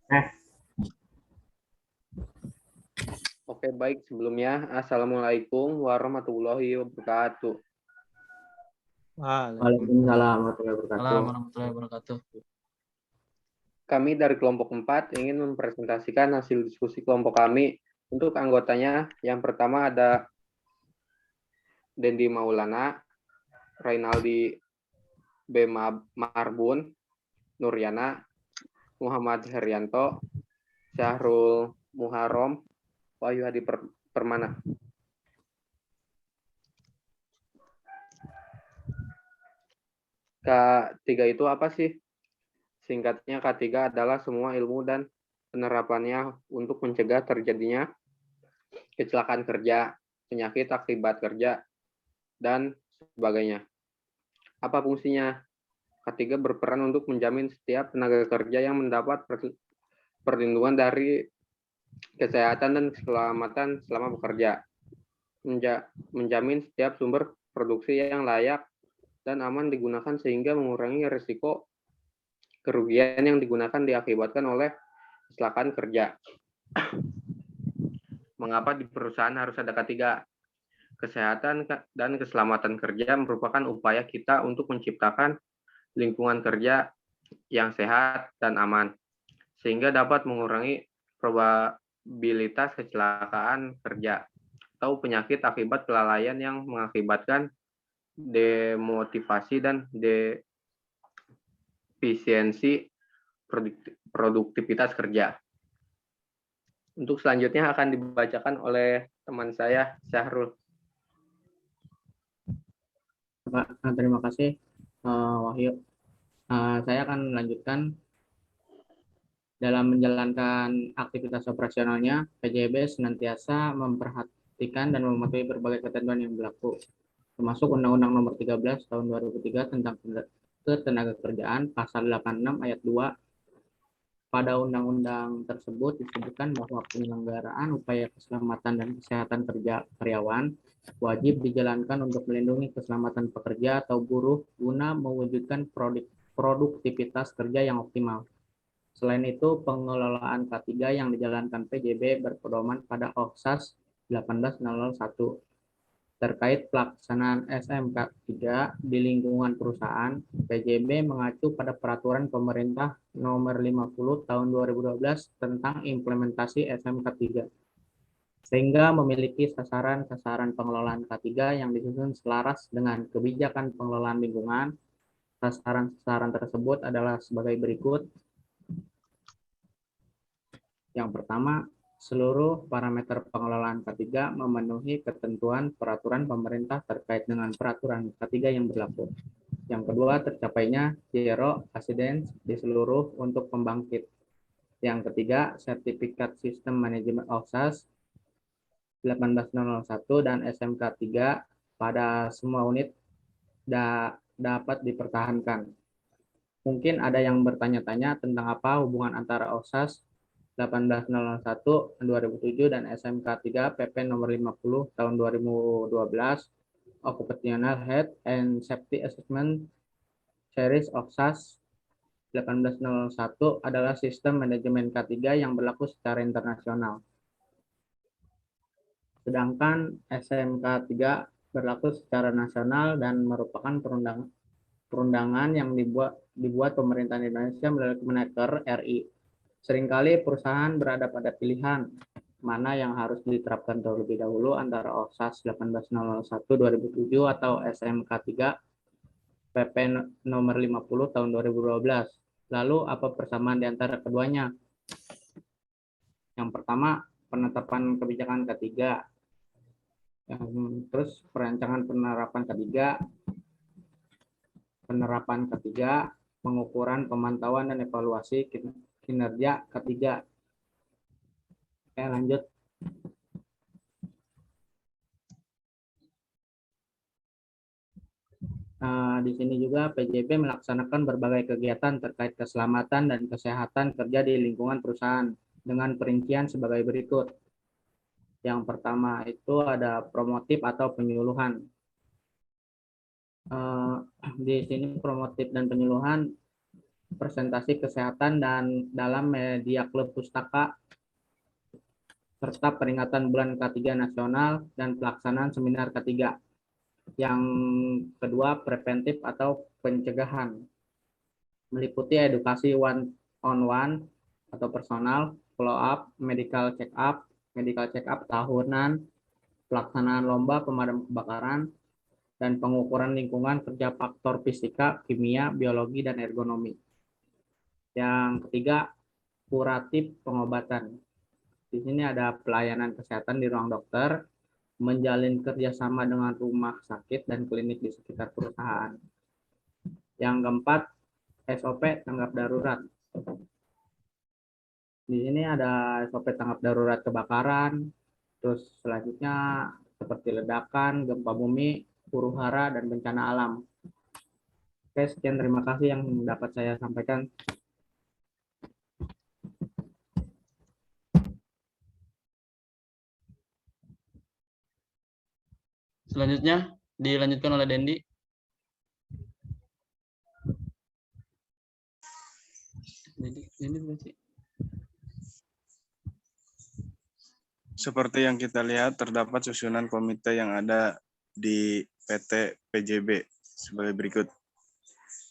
Eh, Oke, baik. Sebelumnya, Assalamualaikum warahmatullahi wabarakatuh. Waalaikumsalam warahmatullahi wabarakatuh. warahmatullahi wabarakatuh. Kami dari kelompok 4 ingin mempresentasikan hasil diskusi kelompok kami untuk anggotanya. Yang pertama ada Dendi Maulana, Rainaldi B. Marbun, Nuryana, Muhammad Herianto, Syahrul Muharram, Wahyu Hadi Permana. K3 itu apa sih? Singkatnya, K3 adalah semua ilmu dan penerapannya untuk mencegah terjadinya kecelakaan kerja, penyakit akibat kerja, dan sebagainya. Apa fungsinya? K3 berperan untuk menjamin setiap tenaga kerja yang mendapat perlindungan dari kesehatan dan keselamatan selama bekerja. Menjamin setiap sumber produksi yang layak dan aman digunakan sehingga mengurangi risiko kerugian yang digunakan diakibatkan oleh kecelakaan kerja. Mengapa di perusahaan harus ada K3? Kesehatan dan keselamatan kerja merupakan upaya kita untuk menciptakan lingkungan kerja yang sehat dan aman, sehingga dapat mengurangi probabilitas kecelakaan kerja atau penyakit akibat kelalaian yang mengakibatkan demotivasi dan defisiensi produktivitas kerja. Untuk selanjutnya akan dibacakan oleh teman saya, Syahrul. Terima kasih, Wahyu. Saya akan melanjutkan dalam menjalankan aktivitas operasionalnya. PJB senantiasa memperhatikan dan mematuhi berbagai ketentuan yang berlaku, termasuk Undang-Undang Nomor 13 Tahun 2003 tentang Ketenagakerjaan, Pasal 86 Ayat 2. Pada undang-undang tersebut disebutkan bahwa penyelenggaraan upaya keselamatan dan kesehatan kerja karyawan wajib dijalankan untuk melindungi keselamatan pekerja atau buruh guna mewujudkan produktivitas kerja yang optimal. Selain itu, pengelolaan K3 yang dijalankan PJB berpedoman pada OKSAS 1801 terkait pelaksanaan SMK 3 di lingkungan perusahaan. PJB mengacu pada peraturan pemerintah nomor 50 tahun 2012 tentang implementasi SMK 3, sehingga memiliki sasaran-sasaran pengelolaan K3 yang disusun selaras dengan kebijakan pengelolaan lingkungan. Sasaran-sasaran tersebut adalah sebagai berikut. Yang pertama, seluruh parameter pengelolaan K3 memenuhi ketentuan peraturan pemerintah terkait dengan peraturan K3 yang berlaku. Yang kedua, tercapainya zero accident di seluruh untuk pembangkit. Yang ketiga, sertifikat sistem manajemen OKSAS 1801 dan SMK 3 pada semua unit dapat dipertahankan. Mungkin ada yang bertanya-tanya tentang apa hubungan antara OKSAS 1801 2007 dan SMK 3 PP nomor 50 tahun 2012 Occupational Health and Safety Assessment Series OKSAS 1801 adalah sistem manajemen K3 yang berlaku secara internasional. Sedangkan SMK 3 berlaku secara nasional dan merupakan perundangan yang dibuat pemerintah Indonesia melalui Kemenaker RI. Seringkali perusahaan berada pada pilihan mana yang harus diterapkan terlebih dahulu antara OKSAS 1801-2007 atau SMK 3 PP nomor 50 tahun 2012. Lalu apa persamaan di antara keduanya? Yang pertama, penetapan kebijakan K3. Terus perancangan penerapan K3, pengukuran, pemantauan, dan evaluasi kinerja K3. Oke, lanjut. Di sini juga PJB melaksanakan berbagai kegiatan terkait keselamatan dan kesehatan kerja di lingkungan perusahaan dengan perincian sebagai berikut. Yang pertama itu ada promotif atau penyuluhan. Di sini promotif dan penyuluhan presentasi kesehatan dan dalam media klub pustaka, serta peringatan bulan K3 nasional dan pelaksanaan seminar K3. Yang kedua, preventif atau pencegahan, meliputi edukasi one-on-one atau personal, follow up, medical check up tahunan, pelaksanaan lomba pemadam kebakaran, dan pengukuran lingkungan kerja faktor fisika, kimia, biologi, dan ergonomi. Yang ketiga, kuratif pengobatan. Di sini ada pelayanan kesehatan di ruang dokter, menjalin kerjasama dengan rumah sakit dan klinik di sekitar perusahaan. Yang keempat, SOP tanggap darurat. Di sini ada SOP tanggap darurat kebakaran, terus selanjutnya seperti ledakan, gempa bumi, huru-hara, dan bencana alam. Oke, sekian terima kasih yang dapat saya sampaikan. Selanjutnya dilanjutkan oleh Dendi. Seperti yang kita lihat, terdapat susunan komite yang ada di PT PJB sebagai berikut.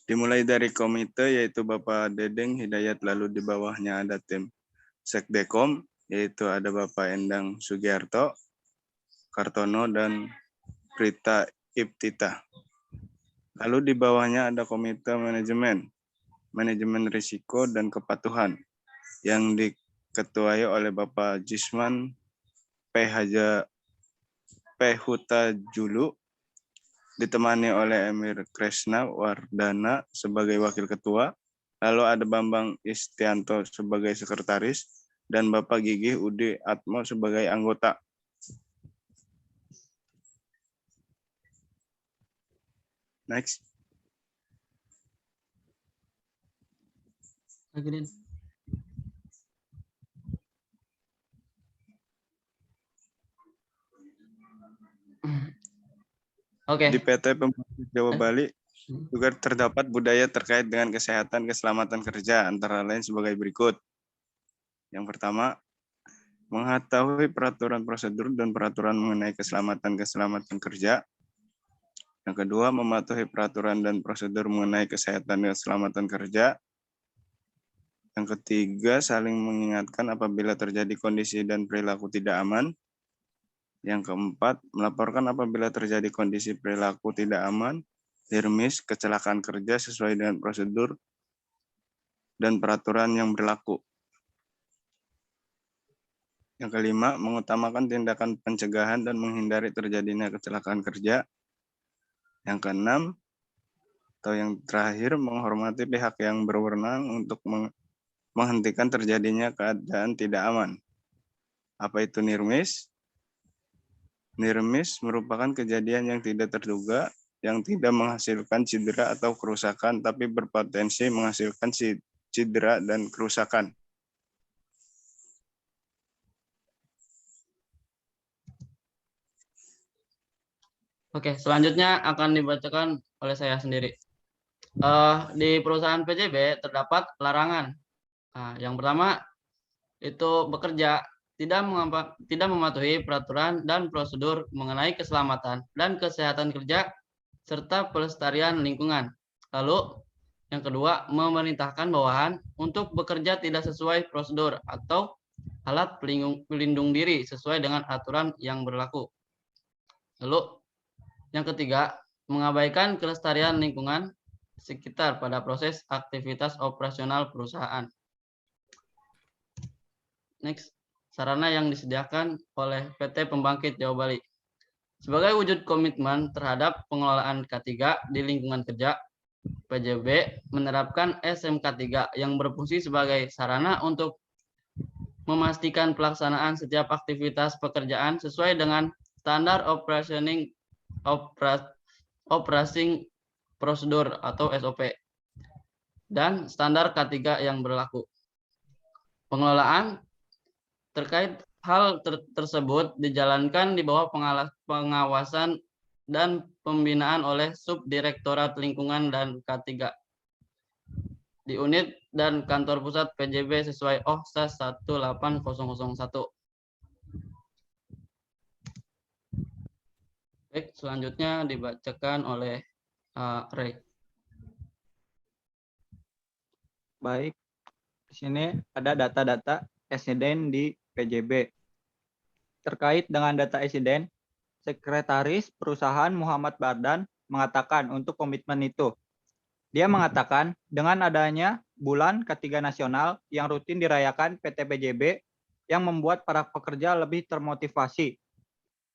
Dimulai dari komite yaitu Bapak Dedeng Hidayat, lalu di bawahnya ada tim Sekdekom, yaitu ada Bapak Endang Sugiarto, Kartono, dan Prita Iptita. Lalu di bawahnya ada komite manajemen risiko dan kepatuhan, yang diketuai oleh Bapak Jisman P. Huta Julu, ditemani oleh Emir Kresna Wardana sebagai wakil ketua, lalu ada Bambang Istianto sebagai sekretaris, dan Bapak Gigih Udi Atmo sebagai anggota. Next. Oke. Di PT Pembangkit Jawa Bali juga terdapat budaya terkait dengan kesehatan keselamatan kerja, antara lain sebagai berikut. Yang pertama, mengetahui peraturan prosedur dan peraturan mengenai keselamatan kerja. Yang kedua, mematuhi peraturan dan prosedur mengenai kesehatan dan keselamatan kerja. Yang ketiga, saling mengingatkan apabila terjadi kondisi dan perilaku tidak aman. Yang keempat, melaporkan apabila terjadi kondisi perilaku tidak aman, NIRMIS, kecelakaan kerja sesuai dengan prosedur dan peraturan yang berlaku. Yang kelima, mengutamakan tindakan pencegahan dan menghindari terjadinya kecelakaan kerja. Yang keenam, atau yang terakhir, menghormati pihak yang berwenang untuk menghentikan terjadinya keadaan tidak aman. Apa itu NIRMIS? NIRMIS merupakan kejadian yang tidak terduga, yang tidak menghasilkan cedera atau kerusakan, tapi berpotensi menghasilkan cedera dan kerusakan. Oke, selanjutnya akan dibacakan oleh saya sendiri. Di perusahaan PJB terdapat larangan. Yang pertama itu bekerja tidak mematuhi peraturan dan prosedur mengenai keselamatan dan kesehatan kerja serta pelestarian lingkungan. Lalu yang kedua, memerintahkan bawahan untuk bekerja tidak sesuai prosedur atau alat pelindung diri sesuai dengan aturan yang berlaku. Lalu yang ketiga, mengabaikan kelestarian lingkungan sekitar pada proses aktivitas operasional perusahaan. Next, sarana yang disediakan oleh PT Pembangkit Jawa Bali. Sebagai wujud komitmen terhadap pengelolaan K3 di lingkungan kerja, PJB menerapkan SMK3 yang berfungsi sebagai sarana untuk memastikan pelaksanaan setiap aktivitas pekerjaan sesuai dengan standar operasi prosedur atau SOP dan standar K3 yang berlaku. Pengelolaan terkait hal tersebut dijalankan di bawah pengawasan dan pembinaan oleh Subdirektorat Lingkungan dan K3. di unit dan kantor pusat PJB sesuai OHSAS 18001. Baik, selanjutnya dibacakan oleh Ray. Baik, di sini ada data-data insiden di PJB. Terkait dengan data insiden, Sekretaris Perusahaan Muhammad Bardan mengatakan untuk komitmen itu. Dia mengatakan dengan adanya bulan ketiga nasional yang rutin dirayakan PT PJB yang membuat para pekerja lebih termotivasi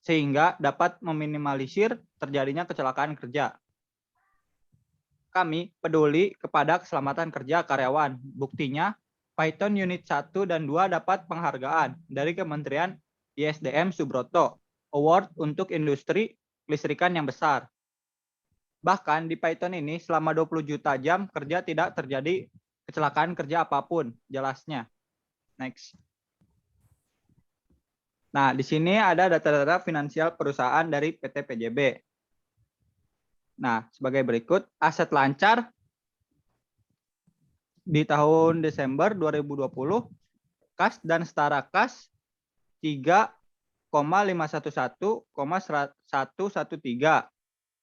sehingga dapat meminimalisir terjadinya kecelakaan kerja. Kami peduli kepada keselamatan kerja karyawan. Buktinya, Python Unit 1 dan 2 dapat penghargaan dari Kementerian ISDM Subroto, Award untuk industri kelistrikan yang besar. Bahkan di Python ini selama 20 juta jam kerja tidak terjadi kecelakaan kerja apapun, jelasnya. Next. Nah, di sini ada data-data finansial perusahaan dari PT PJB. Nah, sebagai berikut, aset lancar di tahun Desember 2020, kas dan setara kas 3,511,113.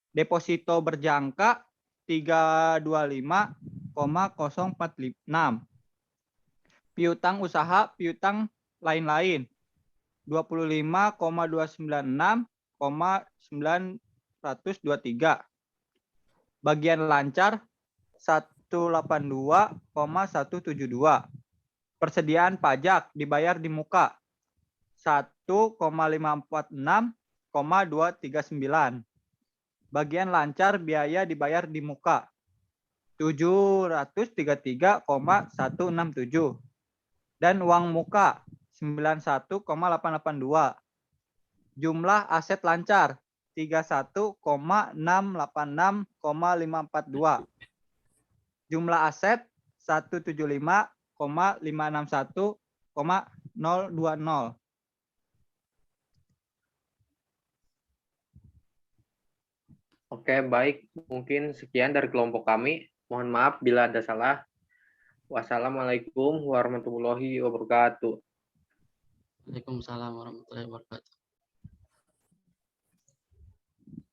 Deposito berjangka 325,046. Piutang usaha, piutang lain-lain 25,296,923. Bagian lancar 182,172. Persediaan pajak dibayar di muka 1,546,239. Bagian lancar biaya dibayar di muka 733,167. Dan uang muka 91,882. Jumlah aset lancar 31,686,542. Jumlah aset 175,561,020. Oke, baik. Mungkin sekian dari kelompok kami. Mohon maaf bila ada salah. Wassalamualaikum warahmatullahi wabarakatuh. Waalaikumsalam warahmatullahi wabarakatuh.